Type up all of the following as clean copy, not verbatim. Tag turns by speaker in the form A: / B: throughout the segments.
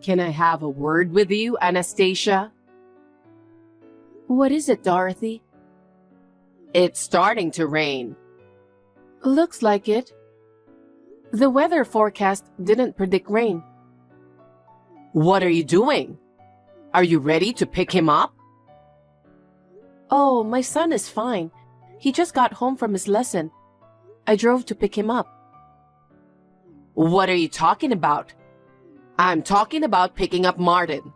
A: Can I have a word with you, Anastasia?
B: What is it, Dorothy?
A: It's starting to rain.
B: Looks like it. The weather forecast didn't predict rain.
A: What are you doing? Are you ready to pick him up?
B: Oh, my son is fine. He just got home from his lesson. I drove to pick him up.
A: What are you talking about? I'm talking about picking up Martin.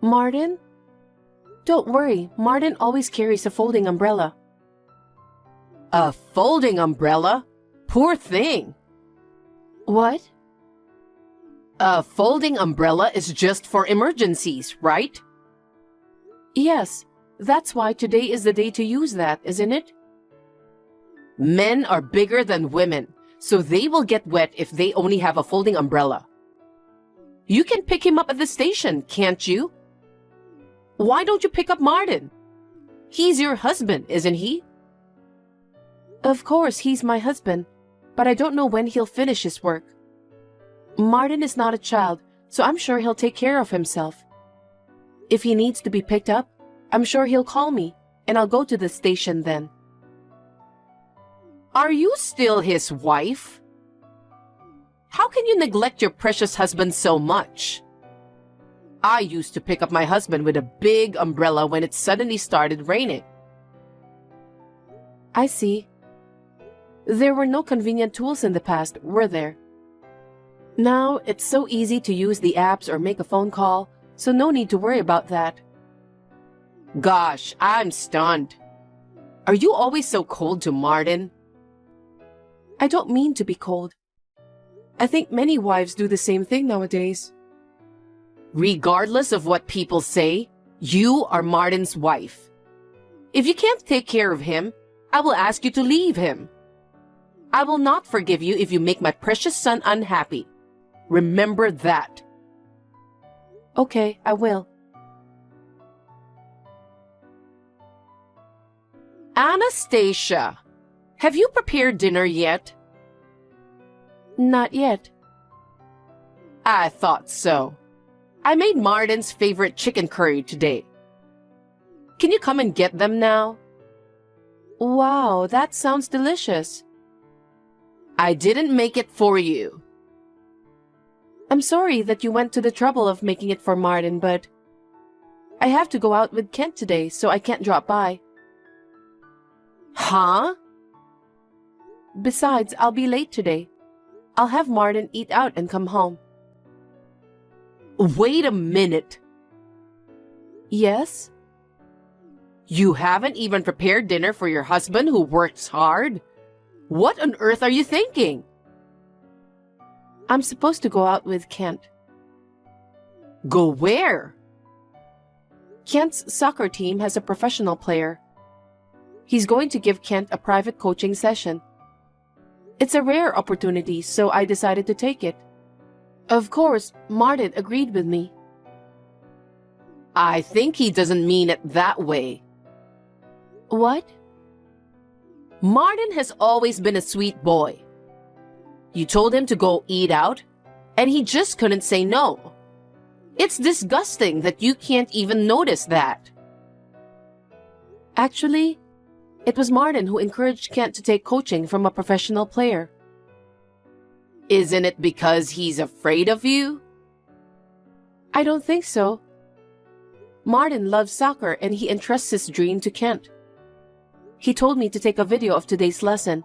B: Martin? Don't worry, Martin always carries a folding umbrella.
A: A folding umbrella? Poor thing.
B: What?
A: A folding umbrella is just for emergencies, right?
B: Yes, that's why today is the day to use that, isn't it?
A: Men are bigger than women, so they will get wet if they only have a folding umbrella. You can pick him up at the station, can't you? Why don't you pick up Martin? He's your husband, isn't he?
B: Of course, he's my husband, but I don't know when he'll finish his work. Martin is not a child, so I'm sure he'll take care of himself. If he needs to be picked up, I'm sure he'll call me, and I'll go to the station then.
A: Are you still his wife? How can you neglect your precious husband so much? I used to pick up my husband with a big umbrella when it suddenly started raining.
B: I see. There were no convenient tools in the past, were there? Now, it's so easy to use the apps or make a phone call, so no need to worry about that.
A: Gosh, I'm stunned. Are you always so cold to Martin?
B: I don't mean to be cold. I think many wives do the same thing nowadays.
A: Regardless of what people say, you are Martin's wife. If you can't take care of him, I will ask you to leave him. I will not forgive you if you make my precious son unhappy. Remember that.
B: Okay, I will.
A: Anastasia, have you prepared dinner yet?
B: Not yet.
A: I thought so. I made Martin's favorite chicken curry today. Can you come and get them now?
B: Wow, that sounds delicious.
A: I didn't make it for you.
B: I'm sorry that you went to the trouble of making it for Martin, but I have to go out with Kent today, so I can't drop by.
A: Huh?
B: Besides, I'll be late today. I'll have Martin eat out and come home.
A: Wait a minute.
B: Yes?
A: You haven't even prepared dinner for your husband who works hard? What on earth are you thinking?
B: I'm supposed to go out with Kent.
A: Go where?
B: Kent's soccer team has a professional player. He's going to give Kent a private coaching session. It's a rare opportunity, so I decided to take it. Of course, Martin agreed with me.
A: I think he doesn't mean it that way.
B: What?
A: Martin has always been a sweet boy. You told him to go eat out, and he just couldn't say no. It's disgusting that you can't even notice that.
B: Actually, it was Martin who encouraged Kent to take coaching from a professional player.
A: Isn't it because he's afraid of you?
B: I don't think so. Martin loves soccer and he entrusts his dream to Kent. He told me to take a video of today's lesson.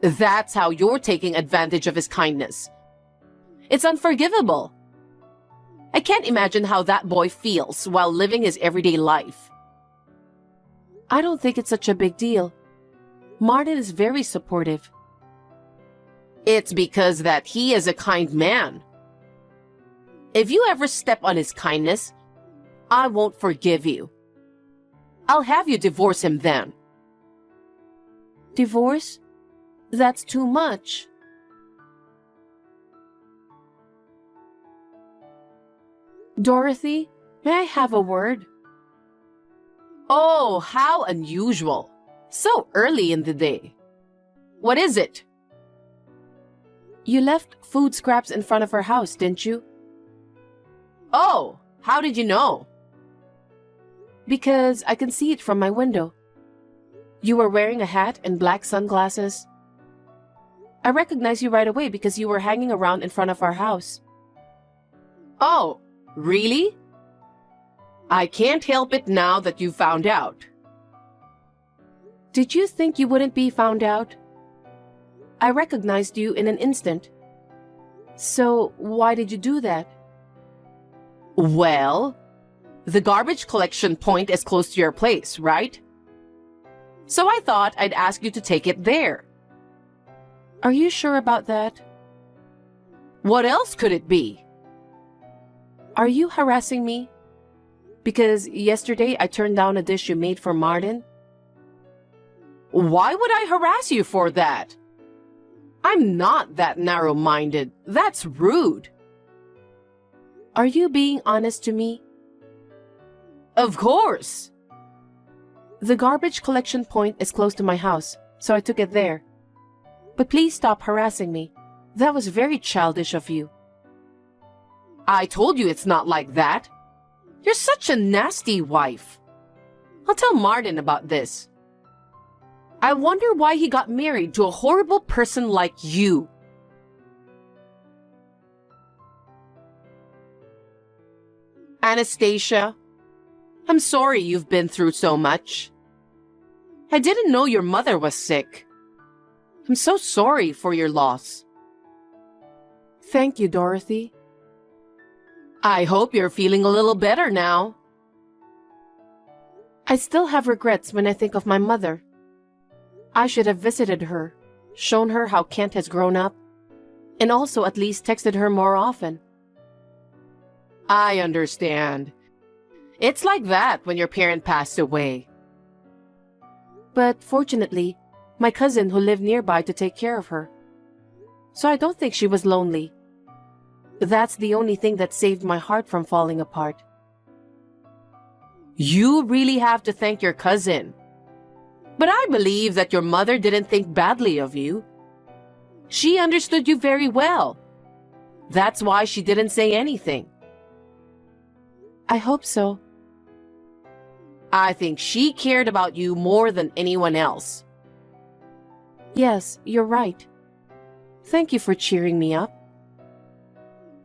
A: That's how you're taking advantage of his kindness. It's unforgivable. I can't imagine how that boy feels while living his everyday life.
B: I don't think it's such a big deal. Martin is very supportive.
A: It's because that he is a kind man. If you ever step on his kindness, I won't forgive you. I'll have you divorce him then.
B: Divorce? That's too much. Dorothy, may I have a word?
A: Oh, how unusual. So early in the day. What is it?
B: You left food scraps in front of our house, didn't you?
A: Oh, how did you know?
B: Because I can see it from my window. You were wearing a hat and black sunglasses. I recognized you right away because you were hanging around in front of our house.
A: Oh, really? I can't help it now that you found out.
B: Did you think you wouldn't be found out? I recognized you in an instant. So, why did you do that?
A: Well, the garbage collection point is close to your place, right? So I thought I'd ask you to take it there.
B: Are you sure about that?
A: What else could it be?
B: Are you harassing me? Because yesterday I turned down a dish you made for Martin.
A: Why would I harass you for that? I'm not that narrow-minded. That's rude.
B: Are you being honest to me?
A: Of course.
B: The garbage collection point is close to my house, so I took it there. But please stop harassing me. That was very childish of you.
A: I told you it's not like that. You're such a nasty wife. I'll tell Martin about this. I wonder why he got married to a horrible person like you. Anastasia, I'm sorry you've been through so much. I didn't know your mother was sick. I'm so sorry for your loss.
B: Thank you, Dorothy.
A: I hope you're feeling a little better now.
B: I still have regrets when I think of my mother. I should have visited her, shown her how Kent has grown up, and also at least texted her more often.
A: I understand. It's like that when your parent passed away.
B: But fortunately, my cousin who lived nearby to take care of her. So I don't think she was lonely. That's the only thing that saved my heart from falling apart.
A: You really have to thank your cousin. But I believe that your mother didn't think badly of you. She understood you very well. That's why she didn't say anything.
B: I hope so.
A: I think she cared about you more than anyone else.
B: Yes, you're right. Thank you for cheering me up.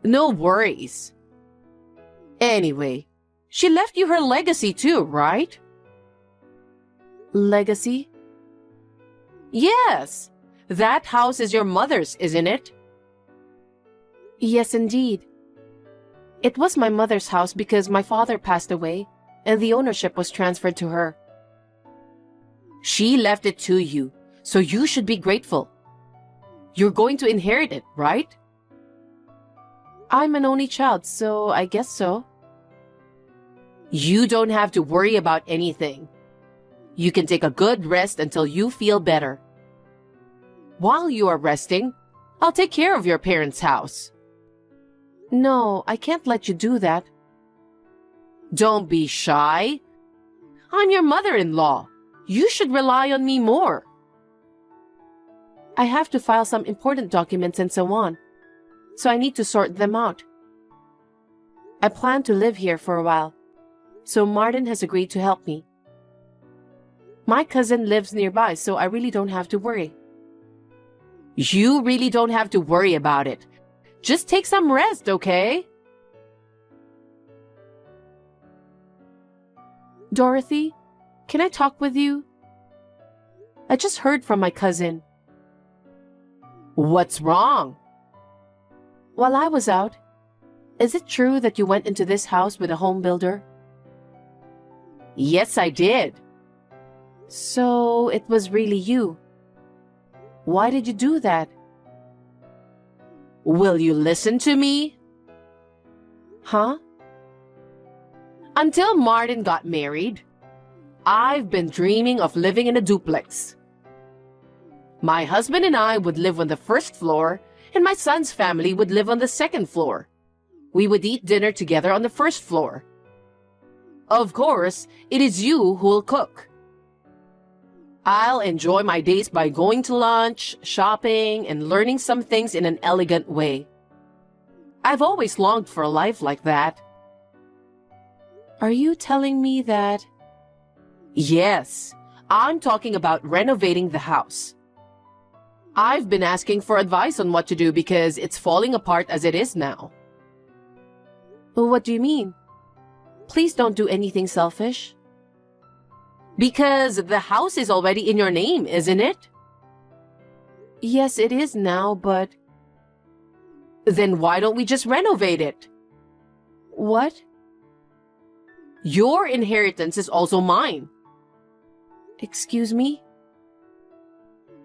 A: No worries. Anyway, she left you her legacy too, right?
B: Legacy?
A: Yes. That house is your mother's, isn't it?
B: Yes, indeed. It was my mother's house because my father passed away and the ownership was transferred to her.
A: She left it to you, so you should be grateful. You're going to inherit it, right?
B: I'm an only child, so I guess so.
A: You don't have to worry about anything. You can take a good rest until you feel better. While you are resting, I'll take care of your parents' house.
B: No, I can't let you do that.
A: Don't be shy. I'm your mother-in-law. You should rely on me more.
B: I have to file some important documents and so on, so I need to sort them out. I plan to live here for a while, so Martin has agreed to help me. My cousin lives nearby, so I really don't have to worry.
A: You really don't have to worry about it. Just take some rest, okay?
B: Dorothy, can I talk with you? I just heard from my cousin.
A: What's wrong?
B: While I was out, is it true that you went into this house with a home builder?
A: Yes, I did.
B: So it was really you. Why did you do that?
A: Will you listen to me?
B: Huh?
A: Until Martin got married, I've been dreaming of living in a duplex. My husband and I would live on the first floor, and my son's family would live on the second floor. We would eat dinner together on the first floor. Of course, it is you who will cook. I'll enjoy my days by going to lunch, shopping, and learning some things in an elegant way. I've always longed for a life like that.
B: Are you telling me that?
A: Yes, I'm talking about renovating the house. I've been asking for advice on what to do because it's falling apart as it is now.
B: What do you mean? Please don't do anything selfish.
A: Because the house is already in your name, isn't it?
B: Yes, it is now, but...
A: Then why don't we just renovate it?
B: What?
A: Your inheritance is also mine.
B: Excuse me?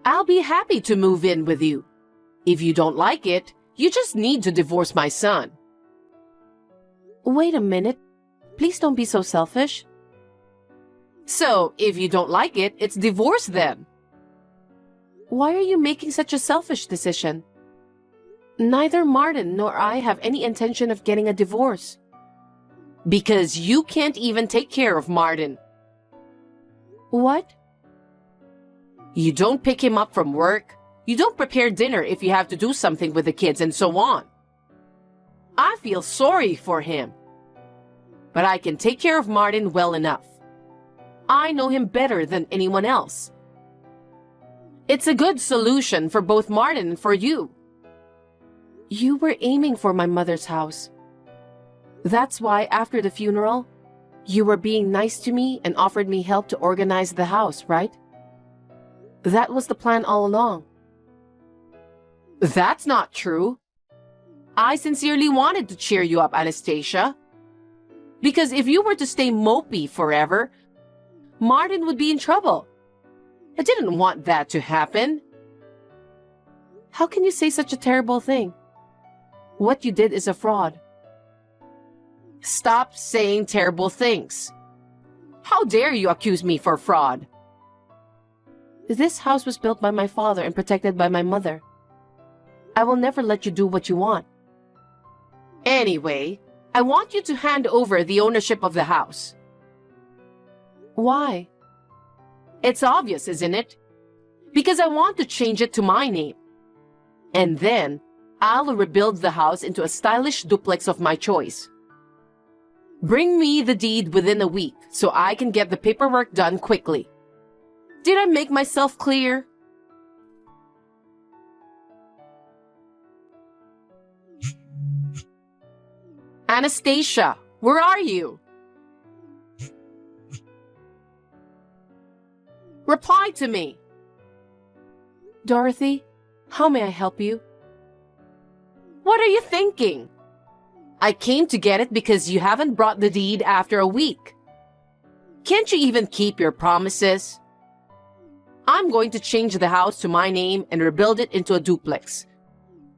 A: I'll be happy to move in with you. If you don't like it, you just need to divorce my son.
B: Wait a minute. Please don't be so selfish.
A: So, if you don't like it, it's divorce then.
B: Why are you making such a selfish decision? Neither Martin nor I have any intention of getting a divorce.
A: Because you can't even take care of Martin.
B: What?
A: You don't pick him up from work. You don't prepare dinner if you have to do something with the kids and so on. I feel sorry for him. But I can take care of Martin well enough. I know him better than anyone else. It's a good solution for both Martin and for you.
B: You were aiming for my mother's house. That's why after the funeral, you were being nice to me and offered me help to organize the house, right? That was the plan all along.
A: That's not true. I sincerely wanted to cheer you up, Anastasia. Because if you were to stay mopey forever, Martin would be in trouble. I didn't want that to happen.
B: How can you say such a terrible thing? What you did is a fraud.
A: Stop saying terrible things. How dare you accuse me for fraud?
B: This house was built by my father and protected by my mother. I will never let you do what you want.
A: Anyway, I want you to hand over the ownership of the house.
B: Why?
A: It's obvious, isn't it? Because I want to change it to my name. And then, I'll rebuild the house into a stylish duplex of my choice. Bring me the deed within a week so I can get the paperwork done quickly. Did I make myself clear? Anastasia, where are you? Reply to me.
B: Dorothy, how may I help you?
A: What are you thinking? I came to get it because you haven't brought the deed after a week. Can't you even keep your promises? I'm going to change the house to my name and rebuild it into a duplex.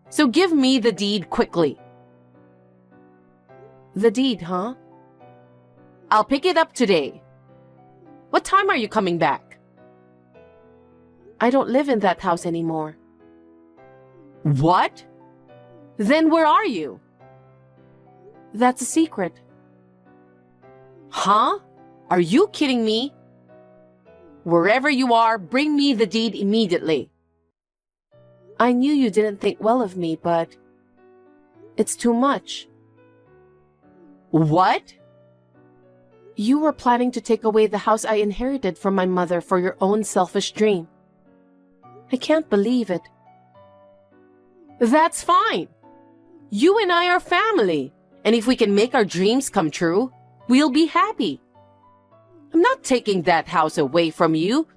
A: So give me the deed quickly.
B: The deed, huh?
A: I'll pick it up today. What time are you coming back?
B: I don't live in that house anymore.
A: What? Then where are you?
B: That's a secret.
A: Huh? Are you kidding me? Wherever you are, bring me the deed immediately.
B: I knew you didn't think well of me, but it's too much.
A: What?
B: You were planning to take away the house I inherited from my mother for your own selfish dream. I can't believe it.
A: That's fine. You and I are family, and if we can make our dreams come true, we'll be happy. I'm not taking that house away from you.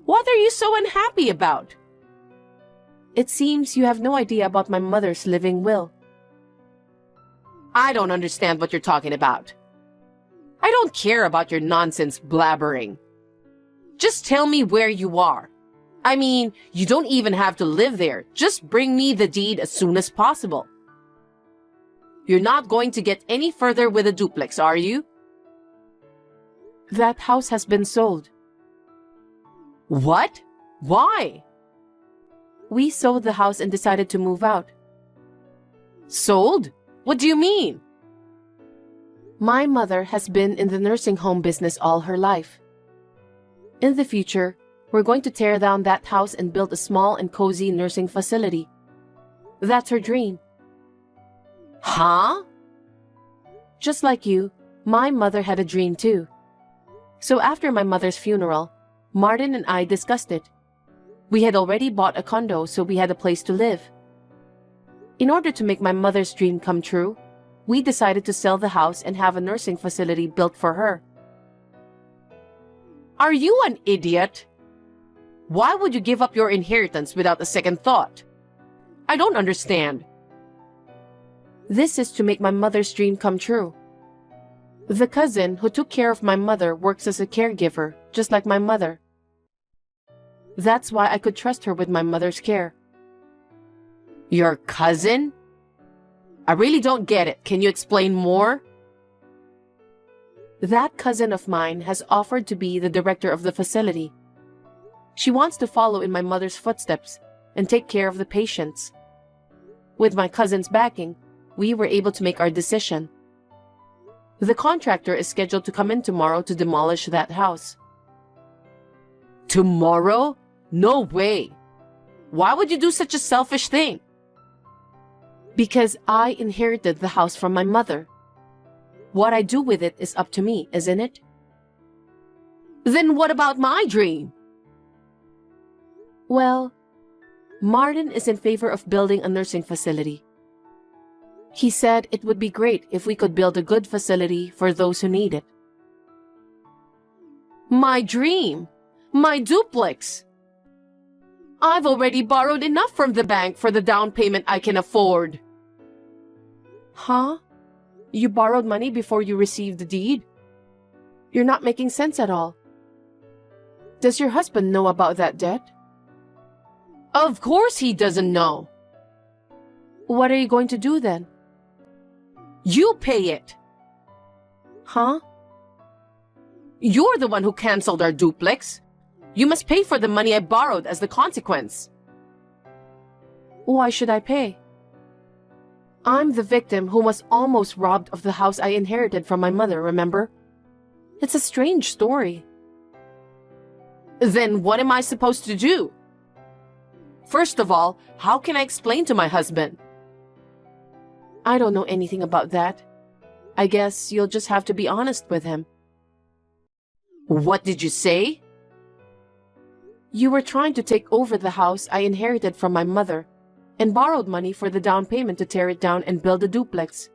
A: What are you so unhappy about?
B: It seems you have no idea about my mother's living will.
A: I don't understand what you're talking about. I don't care about your nonsense blabbering. Just tell me where you are. I mean, you don't even have to live there. Just bring me the deed as soon as possible. You're not going to get any further with a duplex, are you?
B: That house has been sold.
A: What? Why?
B: We sold the house and decided to move out.
A: Sold? What do you mean?
B: My mother has been in the nursing home business all her life. In the future, We're going to tear down that house and build a small and cozy nursing facility. That's her dream.
A: Huh?
B: Just like you, my mother had a dream too. So after my mother's funeral, Martin and I discussed it. We had already bought a condo, so we had a place to live. In order to make my mother's dream come true, we decided to sell the house and have a nursing facility built for her.
A: Are you an idiot? Why would you give up your inheritance without a second thought? I don't understand.
B: This is to make my mother's dream come true. The cousin who took care of my mother works as a caregiver, just like my mother. That's why I could trust her with my mother's care.
A: Your cousin? I really don't get it. Can you explain more?
B: That cousin of mine has offered to be the director of the facility. She wants to follow in my mother's footsteps and take care of the patients. With my cousin's backing, we were able to make our decision. The contractor is scheduled to come in tomorrow to demolish that house.
A: Tomorrow? No way. Why would you do such a selfish thing?
B: Because I inherited the house from my mother. What I do with it is up to me, isn't it?
A: Then what about my dream?
B: Well, Martin is in favor of building a nursing facility. He said it would be great if we could build a good facility for those who need it.
A: My dream? My duplex? I've already borrowed enough from the bank for the down payment I can afford.
B: Huh? You borrowed money before you received the deed? You're not making sense at all. Does your husband know about that debt?
A: Of course he doesn't know.
B: What are you going to do then?
A: You pay it.
B: Huh?
A: You're the one who canceled our duplex. You must pay for the money I borrowed as the consequence.
B: Why should I pay? I'm the victim who was almost robbed of the house I inherited from my mother, remember? It's a strange story.
A: Then what am I supposed to do? First of all, how can I explain to my husband?
B: I don't know anything about that. I guess you'll just have to be honest with him.
A: What did you say?
B: You were trying to take over the house I inherited from my mother and borrowed money for the down payment to tear it down and build a duplex.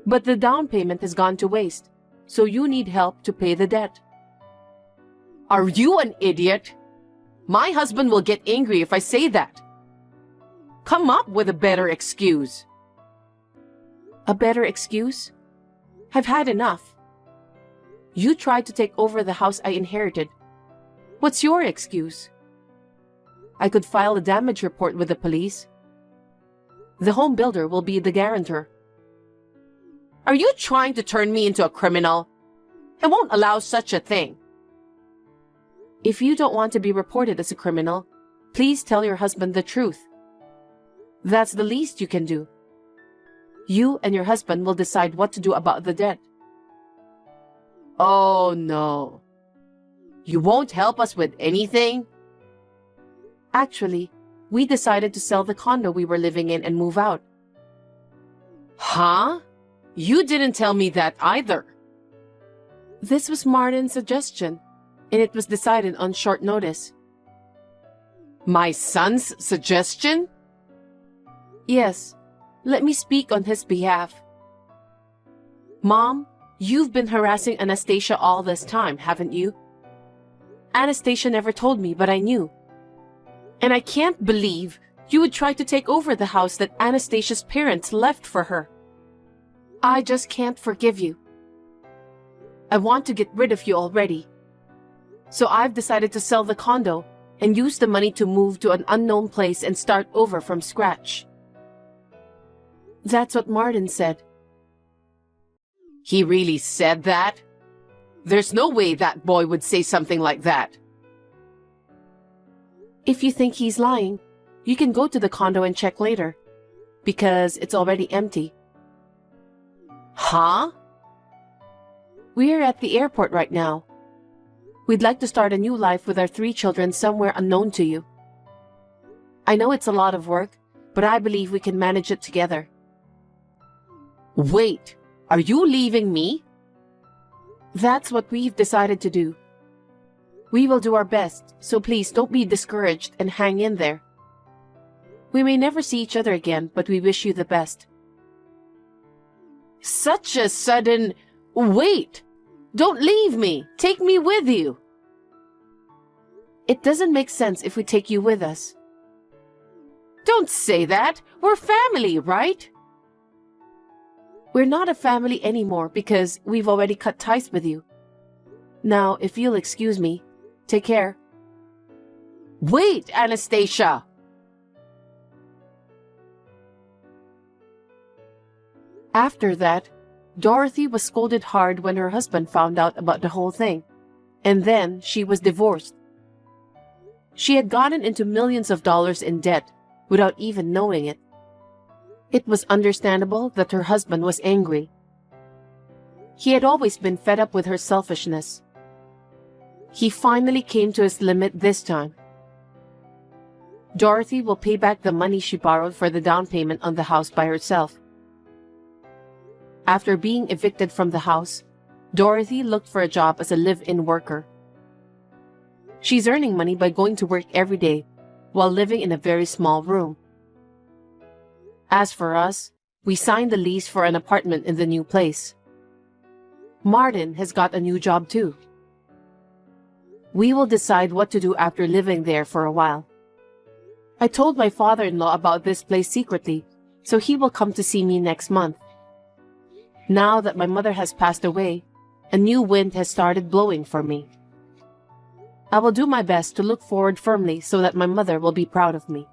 B: But the down payment has gone to waste, so you need help to pay the debt.
A: Are you an idiot? My husband will get angry if I say that. Come up with a better excuse.
B: A better excuse? I've had enough. You tried to take over the house I inherited. What's your excuse? I could file a damage report with the police. The home builder will be the guarantor.
A: Are you trying to turn me into a criminal? I won't allow such a thing.
B: If you don't want to be reported as a criminal, please tell your husband the truth. That's the least you can do. You and your husband will decide what to do about the debt.
A: Oh no. You won't help us with anything?
B: Actually, we decided to sell the condo we were living in and move out.
A: Huh? You didn't tell me that either.
B: This was Martin's suggestion, and it was decided on short notice.
A: My son's suggestion?
B: Yes, let me speak on his behalf. Mom, you've been harassing Anastasia all this time, haven't you? Anastasia never told me, but I knew. And I can't believe you would try to take over the house that Anastasia's parents left for her. I just can't forgive you. I want to get rid of you already. So I've decided to sell the condo and use the money to move to an unknown place and start over from scratch. That's what Martin said.
A: He really said that? There's no way that boy would say something like that.
B: If you think he's lying, you can go to the condo and check later, because it's already empty.
A: Huh?
B: We're at the airport right now. We'd like to start a new life with our 3 children somewhere unknown to you. I know it's a lot of work, but I believe we can manage it together.
A: Wait, are you leaving me?
B: That's what we've decided to do. We will do our best, so please don't be discouraged and hang in there. We may never see each other again, but we wish you the best.
A: Such a sudden... Wait! Don't leave me! Take me with you!
B: It doesn't make sense if we take you with us.
A: Don't say that! We're family, right?
B: We're not a family anymore because we've already cut ties with you. Now, if you'll excuse me, take care.
A: Wait, Anastasia!
B: After that, Dorothy was scolded hard when her husband found out about the whole thing, and then she was divorced. She had gotten into millions of dollars in debt without even knowing it. It was understandable that her husband was angry. He had always been fed up with her selfishness. He finally came to his limit this time. Dorothy will pay back the money she borrowed for the down payment on the house by herself. After being evicted from the house, Dorothy looked for a job as a live-in worker. She's earning money by going to work every day while living in a very small room. As for us, we signed the lease for an apartment in the new place. Martin has got a new job too. We will decide what to do after living there for a while. I told my father-in-law about this place secretly, so he will come to see me next month. Now that my mother has passed away, a new wind has started blowing for me. I will do my best to look forward firmly so that my mother will be proud of me.